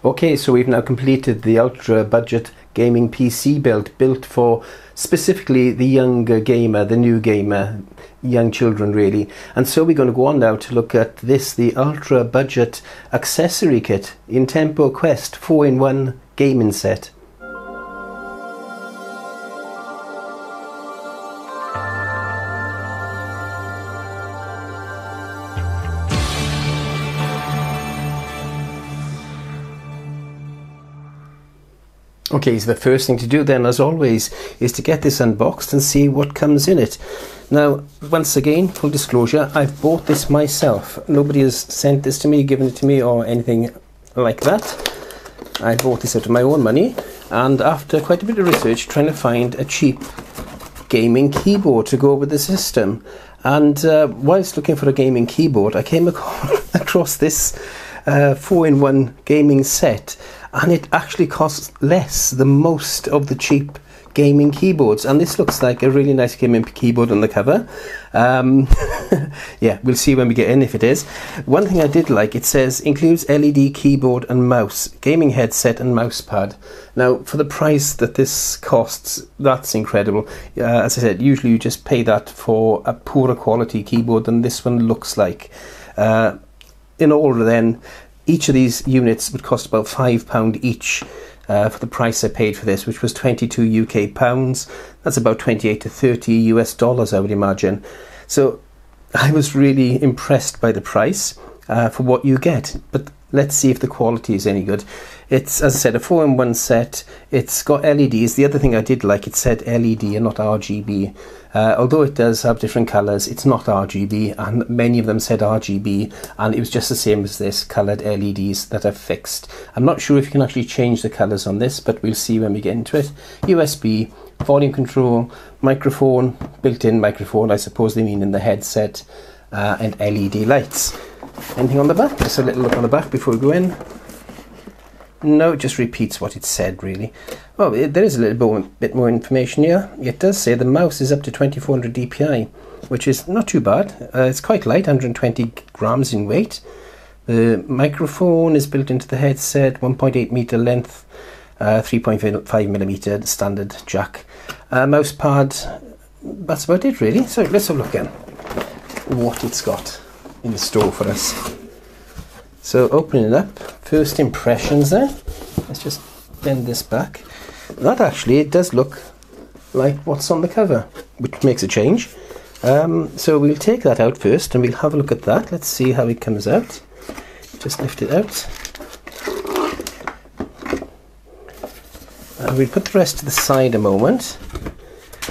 Okay, so we've now completed the ultra budget gaming PC built for specifically the younger gamer, the new gamer, young children really. And so we're going to go on now to look at this, the ultra budget accessory kit, Intempo Quest 4-in-1 gaming set. Okay, so the first thing to do then, as always, is to get this unboxed and see what comes in it. Now, once again, full disclosure, I've bought this myself. Nobody has sent this to me, given it to me, or anything like that. I bought this out of my own money, and after quite a bit of research, trying to find a cheap gaming keyboard to go with the system. And whilst looking for a gaming keyboard, I came across this 4-in-1 gaming set, and it actually costs less than most of the cheap gaming keyboards, and this looks like a really nice gaming keyboard on the cover. Yeah, we'll see when we get in if it is. One thing I did like, it says includes LED keyboard and mouse, gaming headset and mouse pad. Now, for the price that this costs, that's incredible. As I said, usually you just pay that for a poorer quality keyboard than this one looks like. In order then, each of these units would cost about £5 each for the price I paid for this, which was 22 UK pounds. That's about 28 to 30 US dollars, I would imagine. So I was really impressed by the price for what you get. But let's see if the quality is any good. It's, as I said, a 4-in-1 set. It's got LEDs. The other thing I did like, it said LED and not RGB. Although it does have different colours, it's not RGB, and many of them said RGB, and it was just the same as this, coloured LEDs that I've fixed. I'm not sure if you can actually change the colours on this, but we'll see when we get into it. USB, volume control, microphone, built-in microphone, I suppose they mean in the headset, and LED lights. Anything on the back? Just a little look on the back before we go in. No, it just repeats what it said, really. Oh, there is a little bit more information here. It does say the mouse is up to 2400 DPI, which is not too bad. It's quite light, 120 grams in weight. The microphone is built into the headset, 1.8 meter length, 3.5 millimeter standard jack. Mouse pad, that's about it, really. So let's have a look at what it's got in store for us. So opening it up, first impressions there. Let's just bend this back. That actually, it does look like what's on the cover, which makes a change. So we'll take that out first and we'll have a look at that. Let's see how it comes out. Just lift it out. And we'll put the rest to the side a moment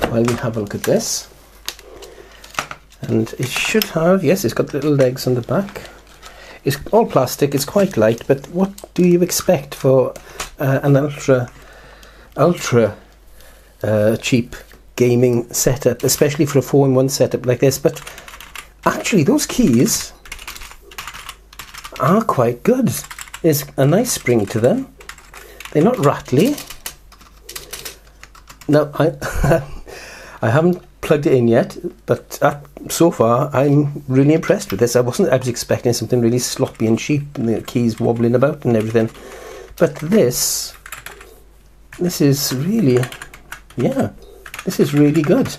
while we have a look at this. And it should have, yes, it's got little legs on the back. It's all plastic, it's quite light, but what do you expect for an ultra cheap gaming setup, especially for a 4-in-1 setup like this? But actually those keys are quite good. There's a nice spring to them. They're not rattly. Now, I haven't plugged it in yet, but so far I'm really impressed with this. I was expecting something really sloppy and cheap, and the keys wobbling about and everything, but this is really, yeah, this is really good.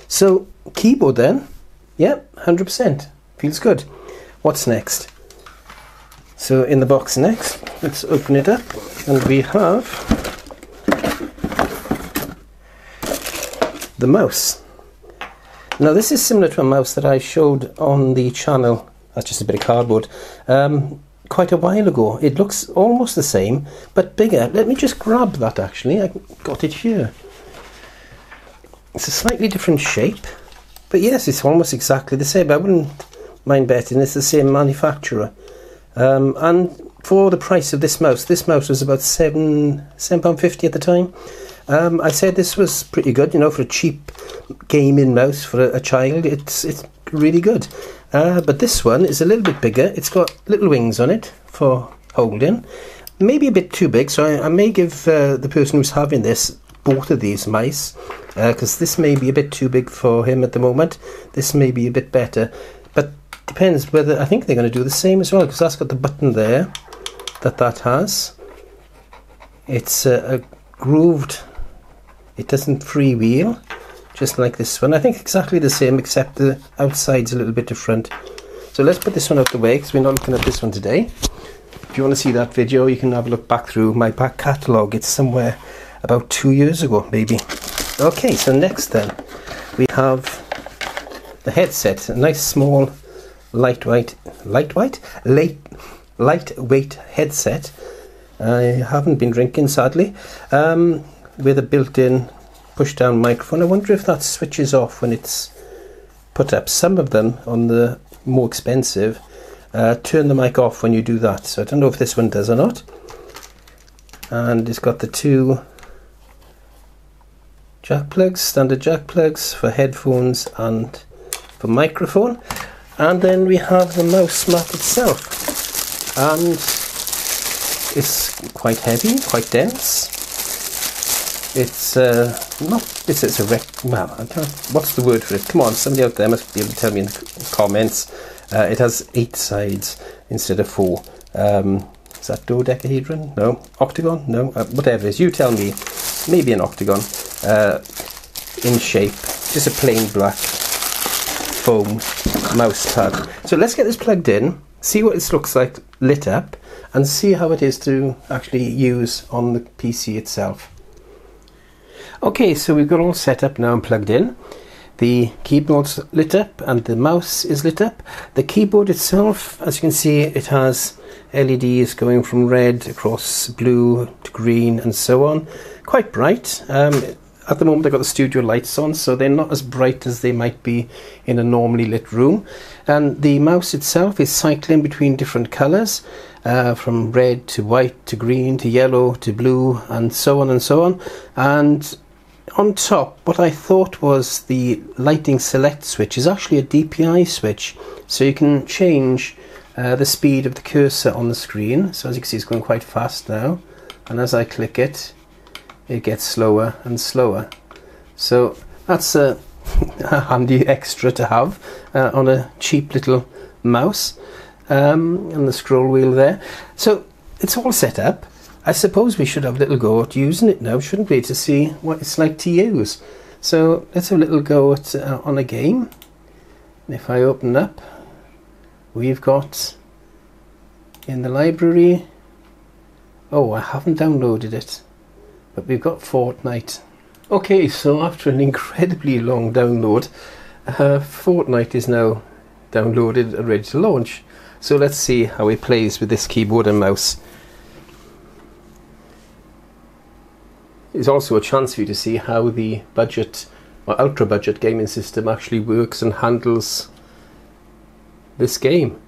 So keyboard then, yeah, 100%, feels good. What's next? So in the box next, let's open it up, and we have the mouse. Now this is similar to a mouse that I showed on the channel, that's just a bit of cardboard, quite a while ago. It looks almost the same, but bigger. Let me just grab that actually, I got it here. It's a slightly different shape, but yes, it's almost exactly the same. I wouldn't mind betting it's the same manufacturer. And for the price of this mouse was about £7.50 at the time. I said this was pretty good, you know, for a cheap gaming mouse for a child. It's really good. But this one is a little bit bigger. It's got little wings on it for holding. Maybe a bit too big, so I may give the person who's having this both of these mice, because this may be a bit too big for him at the moment. This may be a bit better, but depends whether, I think they're going to do the same as well, because that's got the button there, that has. It's a grooved, it doesn't freewheel, just like this one. I think exactly the same, except the outside's a little bit different. So let's put this one out the way, because we're not looking at this one today. If you want to see that video, you can have a look back through my back catalogue. It's somewhere about 2 years ago, maybe. Okay, so next then, we have the headset. A nice small, lightweight headset. I haven't been drinking, sadly. With a built-in push-down microphone. I wonder if that switches off when it's put up. Some of them, on the more expensive, turn the mic off when you do that. So I don't know if this one does or not. And it's got the two jack plugs, standard jack plugs for headphones and for microphone. And then we have the mouse mat itself. And it's quite heavy, quite dense. It's not. It's a well, I can't. What's the word for it? Come on, somebody out there must be able to tell me in the comments. It has 8 sides instead of 4. Is that dodecahedron? No. Octagon? No. Whatever it is, you tell me. Maybe an octagon. In shape, just a plain black foam mouse pad. So let's get this plugged in, see what it looks like lit up, and see how it is to actually use on the PC itself. Okay, so we've got all set up now and plugged in. The keyboard's lit up and the mouse is lit up. The keyboard itself, as you can see, it has LEDs going from red across blue to green and so on. Quite bright. At the moment I've got the studio lights on, so they're not as bright as they might be in a normally lit room. And the mouse itself is cycling between different colours, from red to white to green to yellow to blue and so on and so on. And on top, what I thought was the lighting select switch is actually a DPI switch, so you can change the speed of the cursor on the screen. So as you can see, it's going quite fast now, and as I click it, it gets slower and slower. So that's a handy extra to have on a cheap little mouse, and the scroll wheel there. So it's all set up. I suppose we should have a little go at using it now, shouldn't we, to see what it's like to use. So let's have a little go at on a game. And if I open up, we've got in the library, oh, I haven't downloaded it, but we've got Fortnite. Okay, so after an incredibly long download, Fortnite is now downloaded and ready to launch. So let's see how it plays with this keyboard and mouse. It's also a chance for you to see how the budget or ultra budget gaming system actually works and handles this game.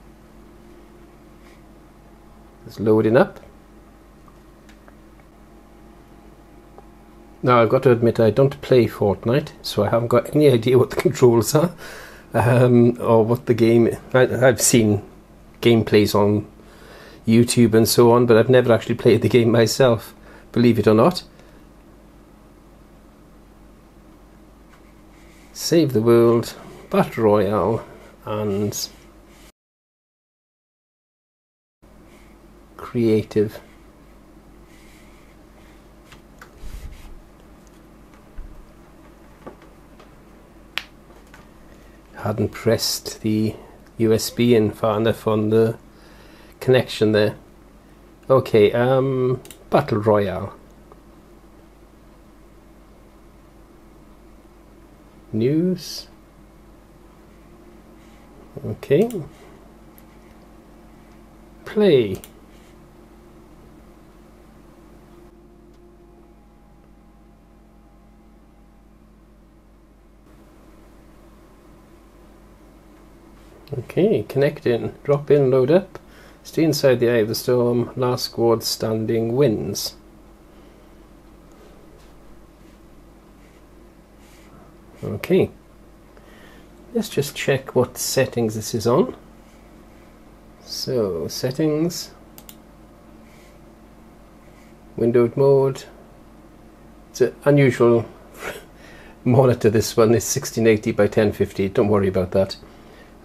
It's loading up. Now I've got to admit I don't play Fortnite, so I haven't got any idea what the controls are, or what the game. I've seen gameplays on YouTube and so on, but I've never actually played the game myself, believe it or not. Save the world, Battle Royale, and creative. Hadn't pressed the USB in far enough on the connection there. Okay, Battle Royale. News. Okay. Play. Okay, connect in, drop in, load up. Stay inside the eye of the storm. Last squad standing wins. Okay, let's just check what settings this is on. So, settings, windowed mode. It's an unusual monitor, this one. It's 1680 by 1050, don't worry about that.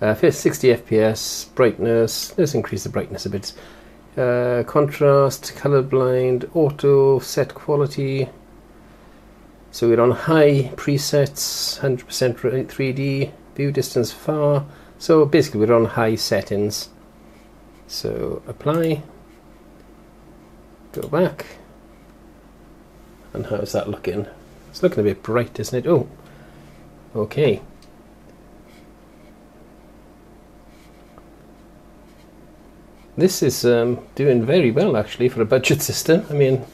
60 FPS, brightness, let's increase the brightness a bit. contrast, colorblind, auto, set quality. So we're on high presets, 100% 3D, view distance far. So basically we're on high settings. So apply, go back, and how's that looking? It's looking a bit bright, isn't it? Oh, okay. This is doing very well actually for a budget system. I mean,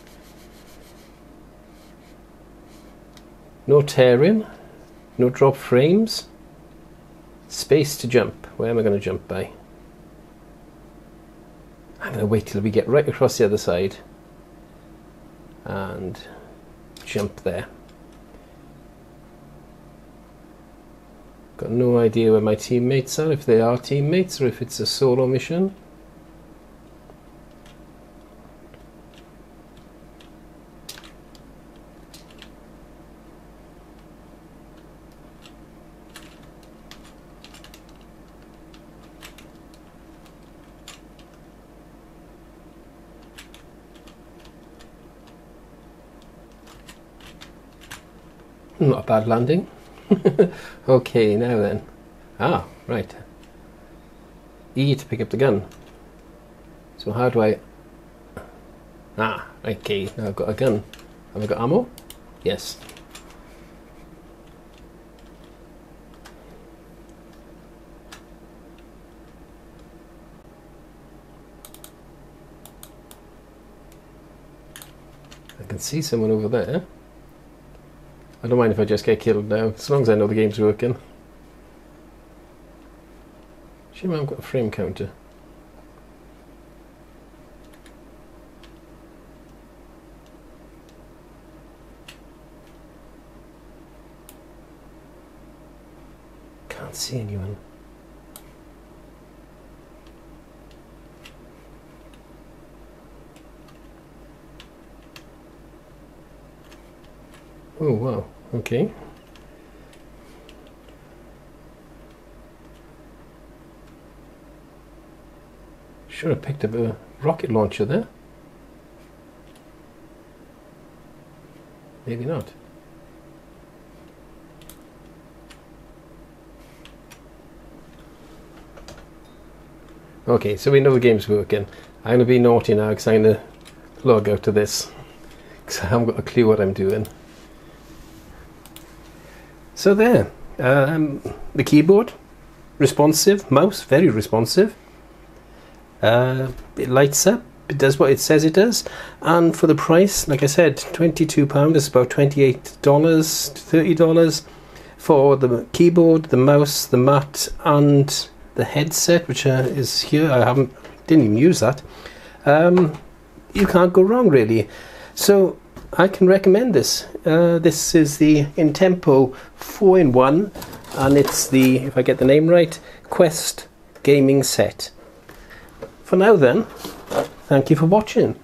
no tearing, no drop frames, space to jump. Where am I going to jump by? I'm going to wait till we get right across the other side and jump there. Got no idea where my teammates are, if they are teammates or if it's a solo mission. Not a bad landing. Okay, now then. Ah, right. E to pick up the gun. So how do I... Ah, okay, now I've got a gun. Have I got ammo? Yes. I can see someone over there. I don't mind if I just get killed now, as long as I know the game's working. Shame I haven't got a frame counter. Can't see anyone. Oh wow, okay. Should have picked up a rocket launcher there. Maybe not. Okay, so we know the game's working. I'm going to be naughty now because I'm going to log out of this because I haven't got a clue what I'm doing. So there, the keyboard, responsive, mouse, very responsive. It lights up, it does what it says it does, and for the price, like I said, £22 is about $28 to $30 for the keyboard, the mouse, the mat, and the headset, which is here. Didn't even use that. You can't go wrong really. So I can recommend this. This is the Intempo 4-in-1, and it's the, if I get the name right, Quest gaming set. For now then, thank you for watching.